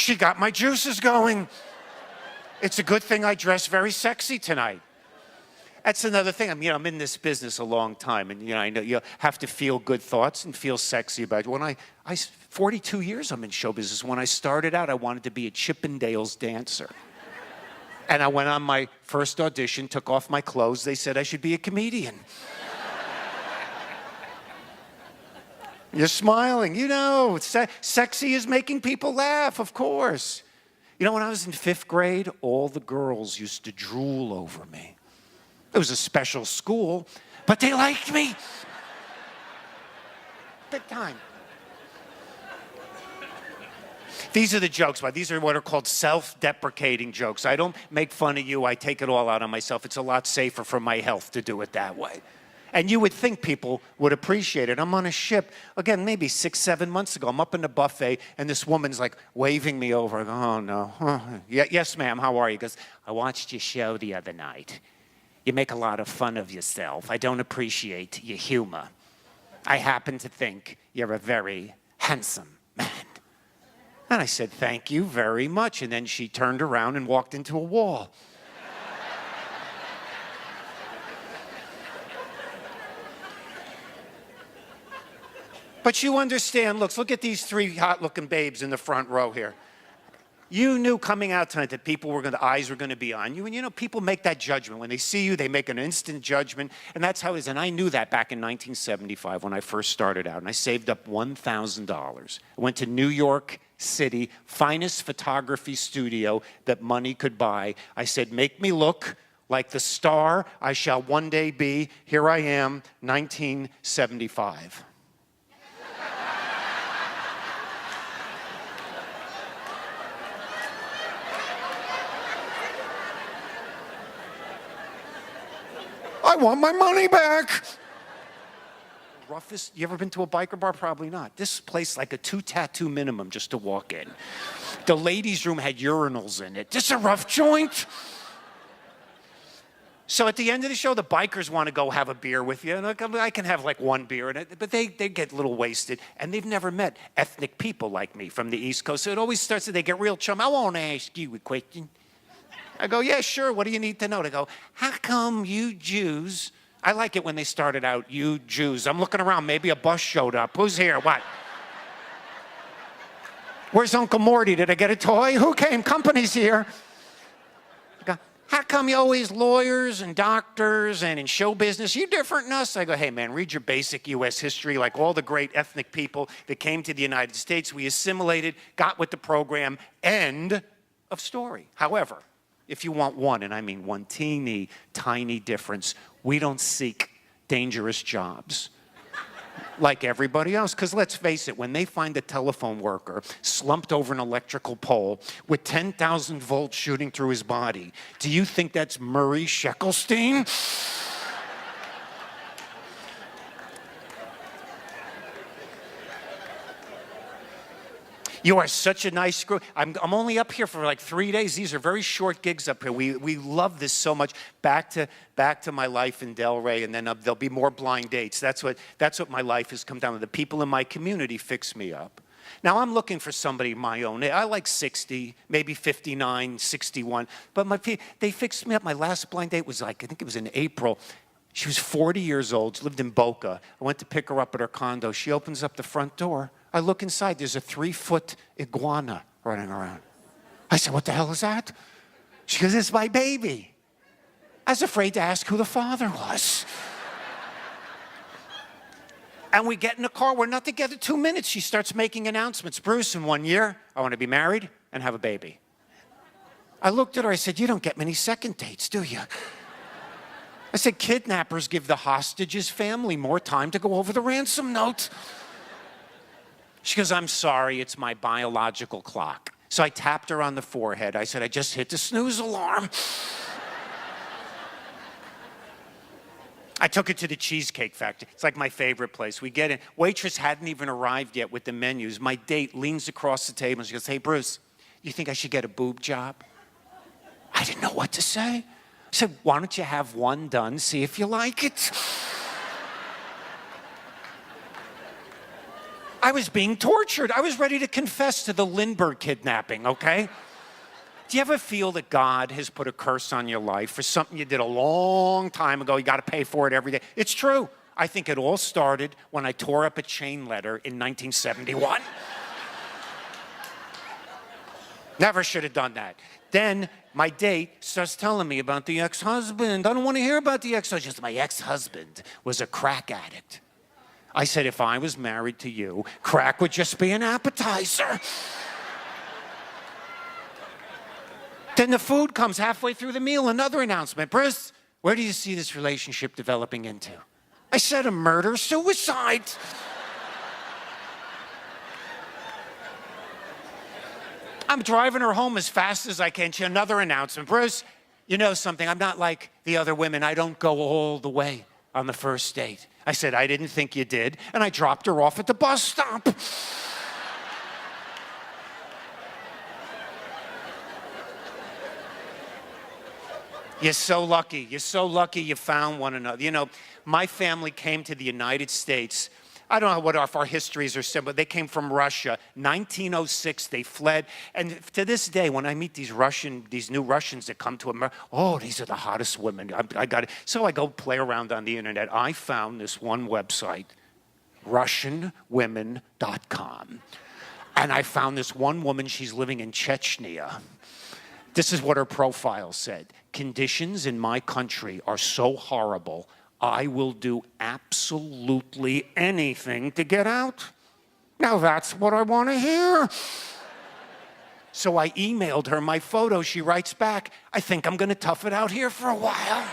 She got my juices going. It's a good thing I dress very sexy tonight. That's another thing. I'm in this business a long time, and I know you have to feel good thoughts and feel sexy about it. When I 42 years I'm in show business. When I started out, I wanted to be a Chippendales dancer. And I went on my first audition, took off my clothes. They said I should be a comedian. You're smiling. Sexy is making people laugh, of course. When I was in 5th grade, all the girls used to drool over me. It was a special school, but they liked me. Big time. These are the jokes, but these are what are called self-deprecating jokes. I don't make fun of you. I take it all out on myself. It's a lot safer for my health to do it that way. And you would think people would appreciate it. I'm on a ship, again, maybe 6, 7 months ago. I'm up in the buffet, and this woman's like waving me over. I go, oh, no. Yes, ma'am, how are you? She goes, I watched your show the other night. You make a lot of fun of yourself. I don't appreciate your humor. I happen to think you're a very handsome man. And I said, thank you very much. And then she turned around and walked into a wall. But you understand, look at these 3 hot-looking babes in the front row here. You knew coming out tonight that eyes were going to be on you. And people make that judgment. When they see you, they make an instant judgment. And that's how it is. And I knew that back in 1975 when I first started out. And I saved up $1,000. I went to New York City, finest photography studio that money could buy. I said, make me look like the star I shall one day be. Here I am, 1975. I want my money back. Roughest, you ever been to a biker bar? Probably not. This place like a 2 tattoo minimum just to walk in. The ladies' room had urinals in it. This is a rough joint. So at the end of the show, the bikers want to go have a beer with you. And I can have like 1 beer in it, but they get a little wasted. And they've never met ethnic people like me from the East Coast. So it always starts that they get real chum. I want to ask you a question. I go, yeah, sure. What do you need to know? They go, how come you Jews? I like it when they started out, you Jews. I'm looking around. Maybe a bus showed up. Who's here? What? Where's Uncle Morty? Did I get a toy? Who came? Company's here. I go, how come you always lawyers and doctors and in show business? You different than us? I go, hey, man, read your basic U.S. history. Like all the great ethnic people that came to the United States, we assimilated, got with the program. End of story. However, if you want one, and I mean one teeny, tiny difference, we don't seek dangerous jobs like everybody else. Because let's face it, when they find a telephone worker slumped over an electrical pole with 10,000 volts shooting through his body, do you think that's Murray Sheckelstein? You are such a nice crew. I'm only up here for like 3 days. These are very short gigs up here. We love this so much. Back to my life in Delray, and then there'll be more blind dates. That's what my life has come down to. The people in my community fix me up. Now, I'm looking for somebody my own. I like 60, maybe 59, 61. But they fixed me up. My last blind date was I think it was in April. She was 40 years old. She lived in Boca. I went to pick her up at her condo. She opens up the front door. I look inside. There's a 3-foot iguana running around. I said, what the hell is that? She goes, it's my baby. I was afraid to ask who the father was. And we get in the car. We're not together 2 minutes. She starts making announcements. Bruce, in 1 year, I want to be married and have a baby. I looked at her. I said, you don't get many second dates, do you? I said, kidnappers give the hostage's family more time to go over the ransom note. She goes, I'm sorry, it's my biological clock. So I tapped her on the forehead. I said, I just hit the snooze alarm. I took her to the Cheesecake Factory. It's like my favorite place. We get in. Waitress hadn't even arrived yet with the menus. My date leans across the table and she goes, hey, Bruce, you think I should get a boob job? I didn't know what to say. I said, why don't you have one done, see if you like it? I was being tortured. I was ready to confess to the Lindbergh kidnapping, okay? Do you ever feel that God has put a curse on your life for something you did a long time ago? You got to pay for it every day. It's true. I think it all started when I tore up a chain letter in 1971. Never should have done that. Then my date starts telling me about the ex-husband. I don't want to hear about the ex-husband. My ex-husband was a crack addict. I said, if I was married to you, crack would just be an appetizer. Then the food comes halfway through the meal, another announcement. Bruce, where do you see this relationship developing into? I said, a murder-suicide. I'm driving her home as fast as I can. Another announcement. Bruce, you know something? I'm not like the other women. I don't go all the way on the first date. I said, I didn't think you did. And I dropped her off at the bus stop. You're so lucky. You're so lucky you found one another. You know, my family came to the United States. I don't know what our histories are similar, but they came from Russia. 1906, they fled. And to this day, when I meet these new Russians that come to America, oh, these are the hottest women. I got it. So I go play around on the internet. I found this one website, RussianWomen.com. And I found this one woman, she's living in Chechnya. This is what her profile said. Conditions in my country are so horrible, I will do absolutely anything to get out. Now that's what I want to hear. So I emailed her my photo. She writes back, I think I'm going to tough it out here for a while.